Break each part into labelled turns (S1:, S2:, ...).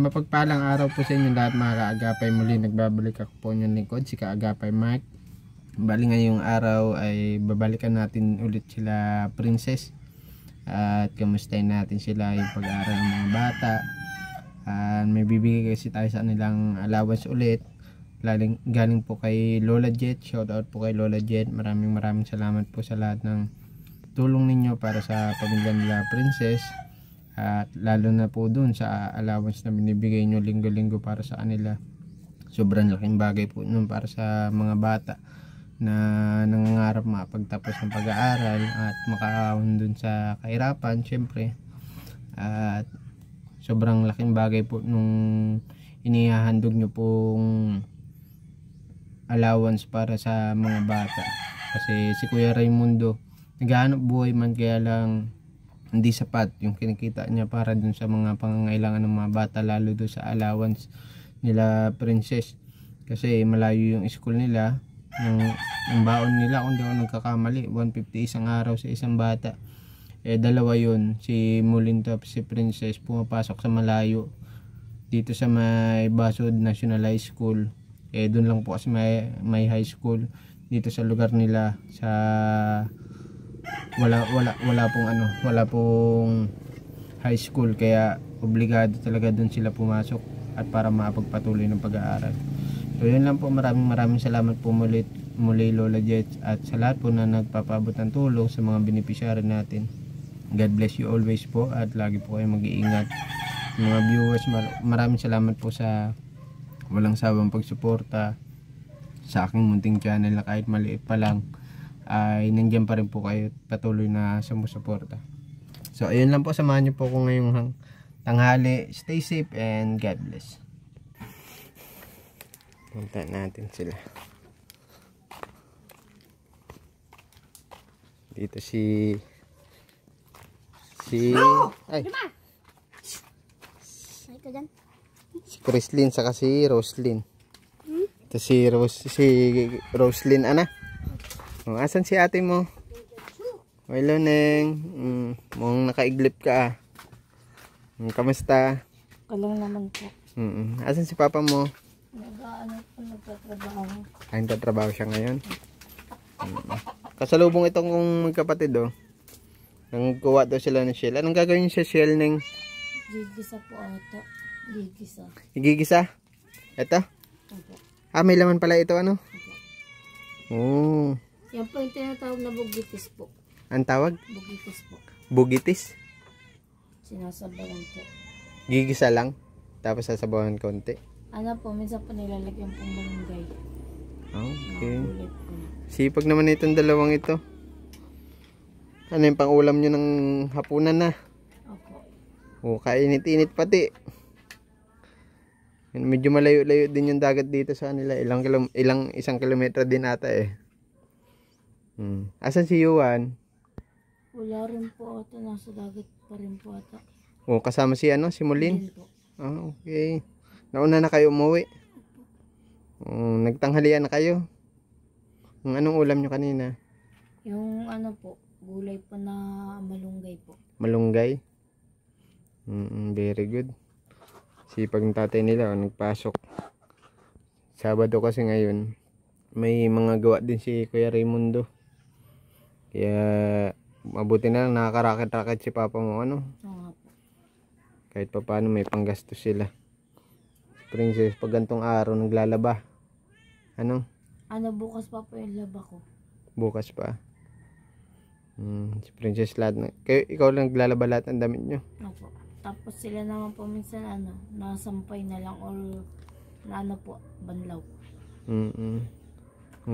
S1: Mapagpalang araw po sa inyo lahat mga kaagapay. Muli nagbabalik ako po inyong lingkod, si Kaagapay Mark. Bali ngayong araw ay babalikan natin ulit sila Princess. At kamustahin natin sila yung pag-aaral ng mga bata. May bibigay kasi tayo sa nilang allowance ulit. Galing po kay Lola Jet. Shout out po kay Lola Jet. Maraming salamat po sa lahat ng tulong ninyo para sa pamilya nila Princess. At lalo na po dun sa allowance na binibigay nyo linggo-linggo para sa kanila. Sobrang laking bagay po nun para sa mga bata na nangangarap makapagtapos ng pag-aaral at makaahon dun sa kahirapan syempre. At sobrang laking bagay po nung inihahandog nyo pong allowance para sa mga bata. Kasi si Kuya Raimundo naghahanap buhay man, kaya lang hindi sapat yung kinikita niya para dun sa mga pangangailangan ng mga bata, lalo dun sa allowance nila Princess. Kasi malayo yung school nila. Yung baon nila, kung di ako nagkakamali, 150 isang araw sa isang bata. Dalawa yun, si Mulinto at si Princess pumapasok sa malayo dito sa may Basod National High School. Dun lang po kasi may high school dito sa lugar nila. Sa wala pong high school, kaya obligado talaga doon sila pumasok at para makapagpatuloy ng pag-aaral. So yun lang po, maraming salamat po muli Lola Jet at sa lahat po na nagpapaabot ng tulong sa mga beneficiary natin. God bless you always po at lagi po kayo mag-iingat. Mga viewers, maraming salamat po sa walang sawang pagsuporta sa aking munting channel na kahit maliit pa lang ay nandiyan pa rin po kayo, patuloy na sumusuporta. So ayun lang po, samahan niyo po ko ngayong tanghali. Stay safe and God bless. Punta natin sila. Dito si Chrislyn saka si Roslyn. Ito si Roslyn, ana. Asan si ate mo? Hello, Neng. Mong nakaiglip ka. Kamusta?
S2: Kalong naman po.
S1: Asan si papa mo?
S2: Nagtatrabaho.
S1: Nagtatrabaho siya ngayon. Kasalubong itong magkapatid, oh. Nangkuha daw sila ng shell. Anong gagawin sa shell, Neng?
S2: Gigisa po ata. Gigisa.
S1: Igigisa? Ito?
S2: Opo.
S1: May laman pala ito, ano?
S2: Opo.
S1: Oh.
S2: Yan po yung tinatawag na bugitis po.
S1: Ang tawag?
S2: Bugitis po.
S1: Bugitis?
S2: Sinasabawan po.
S1: Gigisa lang? Tapos sasabawan konti?
S2: Ano po, minsan po nilalagyan pong malunggay.
S1: Okay. Sipag naman itong dalawang ito. Ano yung pang-ulam nyo ng hapunan na?
S2: Opo.
S1: Kainit-init pati. Medyo malayo-layo din yung dagat dito sa kanila. Isang kilometro din ata eh. Asan si Yuan?
S2: Wala rin po ata. Nasa dagat pa rin po ata.
S1: Kasama si si Mulin? Okay. Nauna na kayo umuwi? Nagtanghalian na kayo? Anong ulam nyo kanina?
S2: Yung ano po, gulay po na malunggay po.
S1: Malunggay? Very good. Sipag ng tatay nila, nagpasok. Sabado kasi ngayon. May mga gawa din si Kuya Raimundo. Kaya mabuti na lang nakakarakit-rakit si papa mo, ano?
S2: Oo po.
S1: Kahit pa paano may panggastos sila. Princess, pag gantong araw naglalaba. Ano?
S2: Bukas pa po yung laba ko.
S1: Bukas pa. Si Princess lahat ikaw lang naglalaba lahat ng damit nyo?
S2: Opo. Tapos sila naman po minsan nasampay na lang or po, banlaw.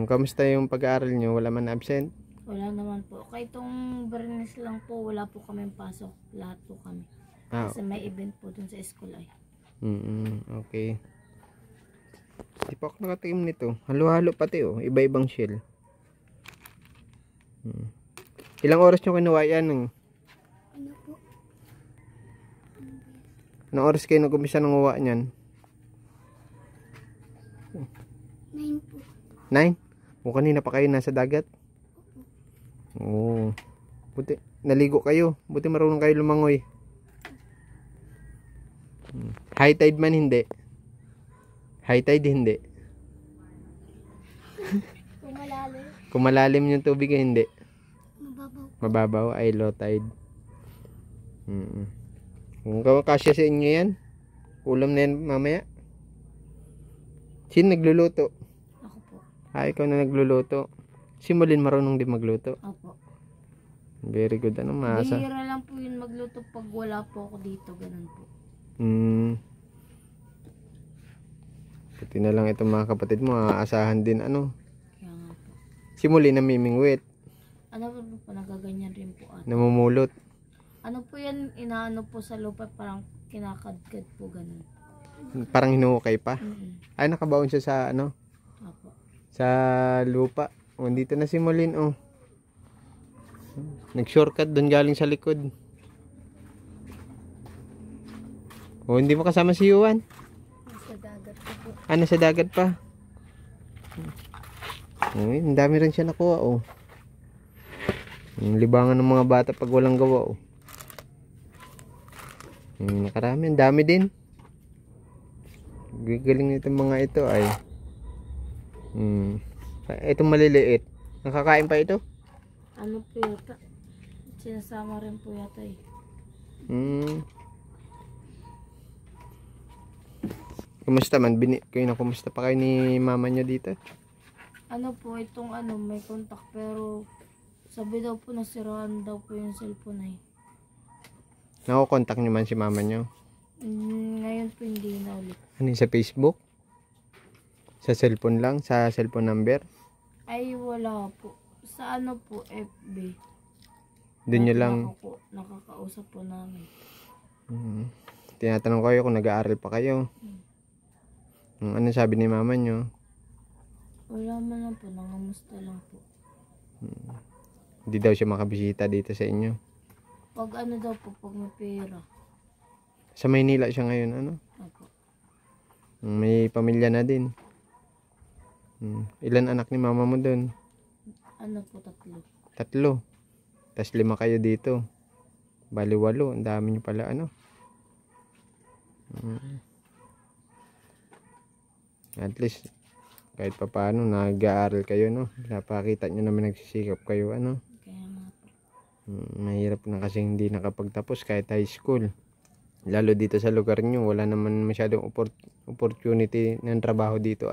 S1: Kamusta yung pag-aaral nyo? Wala man absent?
S2: Wala naman po. Kahit itong Bernes lang po, wala po kami pasok. Lahat po kami. Kasi may event po dun sa school ay.
S1: Okay. Di pa ako nakatingin nito. Halo-halo pati oh. Iba-ibang shell. Ilang oras nyo kinuha yan?
S2: Ano po?
S1: Anong oras kayo nag-umpisa ng uwa niyan?
S2: 9 po.
S1: 9? Kanina pa kayo nasa dagat? Buti, naligo kayo. Buti marunong kayo lumangoy. High tide man hindi. High tide hindi.
S2: Kung malalim.
S1: Kung malalim yung tubig hindi.
S2: Mababaw.
S1: Mababaw ay low tide. Kung kasya sa inyo yan, ulam na yan mamaya. Sino nagluluto?
S2: Ako po.
S1: Ikaw na nagluluto. Si Mulin marunong din magluto.
S2: Opo.
S1: Very good. Ano maasa?
S2: Bihira lang po yun magluto pag wala po ako dito. Ganun po.
S1: Pati na lang itong mga kapatid mo, aasahan din ano.
S2: Kaya nga po.
S1: Si Mulin namimingwit.
S2: Ano po, nagaganyan rin po ate.
S1: Namumulot.
S2: Ano po yan, inaano po sa lupa, parang kinakadkad po ganun.
S1: Parang hinuhukay pa.
S2: Mm-mm.
S1: Nakabaon siya sa ano?
S2: Opo.
S1: Sa lupa. Dito na si Mulin nag-shortcut doon galing sa likod. Hindi mo kasama si Yuan?
S2: Nasa dagat po.
S1: Sa dagat pa. Ang dami rin siya nakuha Yung libangan ng mga bata pag walang gawa nakarami, ang dami din. Galing nitong mga ito ay itong maliliit. Nakakain pa ito?
S2: Ano po yata? Sinasama rin po yata
S1: Kumusta man? Kumusta pa kayo ni mama niya dito?
S2: Ano po, itong may contact pero sabi daw po nasiraan daw po yung cellphone ay.
S1: Nako-contact niyo man si mama niyo?
S2: Ngayon po hindi na ulit.
S1: Sa Facebook? Sa cellphone lang? Sa cellphone number?
S2: Ay wala po. Sa po, FB.
S1: Doon nyo lang?
S2: Nakakausap po namin.
S1: Tinatanong kayo kung nag-aaral pa kayo. Ano sabi ni mama nyo?
S2: Wala man lang po, nangamusta lang po.
S1: Hindi daw siya makabisita dito sa inyo?
S2: Pag daw po, pag may pera.
S1: Sa Maynila siya ngayon,
S2: Opo.
S1: May pamilya na din. Ilan anak ni mama mo doon?
S2: Po, 3.
S1: 3. Tas 5 kayo dito. Bali 8. Ang dami nyo pala, At least, kahit pa paano, nag-aaral kayo, Napakita nyo naman nagsisikap kayo,
S2: Kaya nga po.
S1: Mahirap na kasi hindi nakapagtapos kahit high school. Lalo dito sa lugar nyo, wala naman masyadong opportunity ng trabaho dito,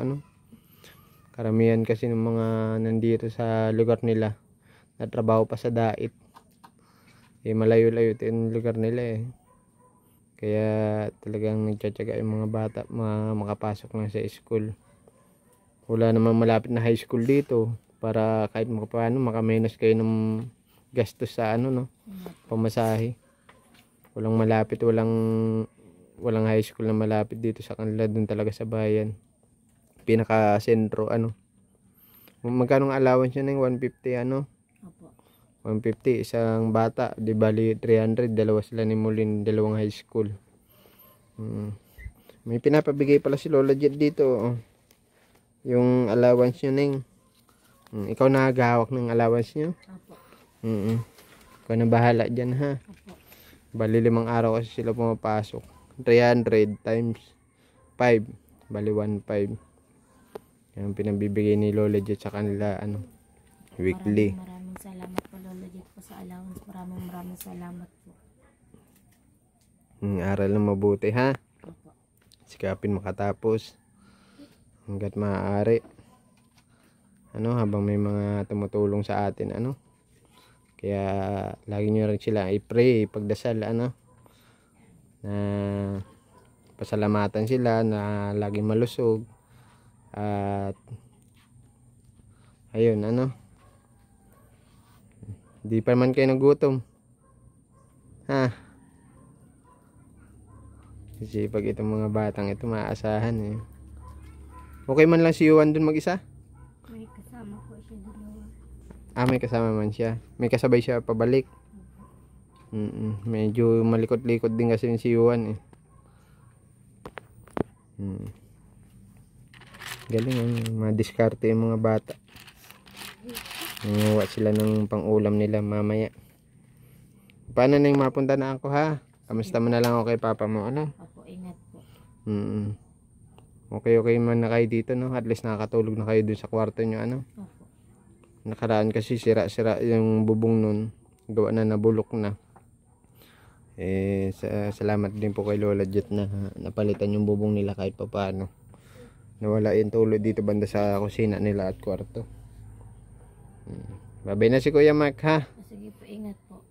S1: Karamihan kasi ng mga nandito sa lugar nila, natrabaho pa sa dait. Malayo-layo yung lugar nila Kaya talagang nagtsatsaga yung mga bata makapasok lang sa school. Wala namang malapit na high school dito para kahit paano makamenos kayo ng gastos sa pamasahe. Walang malapit, walang high school na malapit dito sa kanila, doon talaga sa bayan. Pinaka-sentro, Magkano ang allowance niya ng 150,
S2: Opo.
S1: 150, isang bata, di bali 300, dalawa sila ni Mulin, dalawang high school. May pinapabigay pala si Lola Jet dito, yung allowance niya, Neng. Ikaw na naghahawak ng allowance niyo?
S2: Opo.
S1: Ikaw na bahala dyan, ha?
S2: Opo.
S1: Bali 5 araw kasi sila pumapasok. 300 times 5, bali 1.5. Yan pinabibigay ni Lola Jet sa kanila, weekly.
S2: Maraming salamat po, Lola Jet, po sa allowance. Maraming salamat po.
S1: Aral na mabuti, ha?
S2: Opo.
S1: Sikapin makatapos hanggat maaari. Habang may mga tumutulong sa atin, Kaya lagi nyo rin sila i-pray, pagdasal, na pasalamatan sila na laging malusog. At ayun, di pa man kayo nagutom, ha? Kasi pag itong mga batang ito maaasahan, Okay man lang si Yuan dun mag-isa?
S2: May kasama po siya dalawa.
S1: May kasama man siya. May kasabay siya pabalik. Medyo malikot-likot din kasi si Yuan, Galing, madiskarte yung mga bata. Nanguha sila ng pang-ulam nila mamaya. Paano na yung mapunta na ako, ha? Kamusta mo na lang ako kay papa mo,
S2: Opo, ingat po.
S1: Mm. Okay man na kayo dito, no? At least nakakatulog na kayo dun sa kwarto nyo, ano?
S2: Opo.
S1: Nakaraan kasi sira-sira yung bubong nun. Gawa na nabulok na. Salamat din po kay Lola Jet na napalitan yung bubong nila kahit pa paano. Nawala yung tulo dito banda sa kusina nila at kwarto. Babay na si Kuya Mark, ha?
S2: Sige po, ingat po.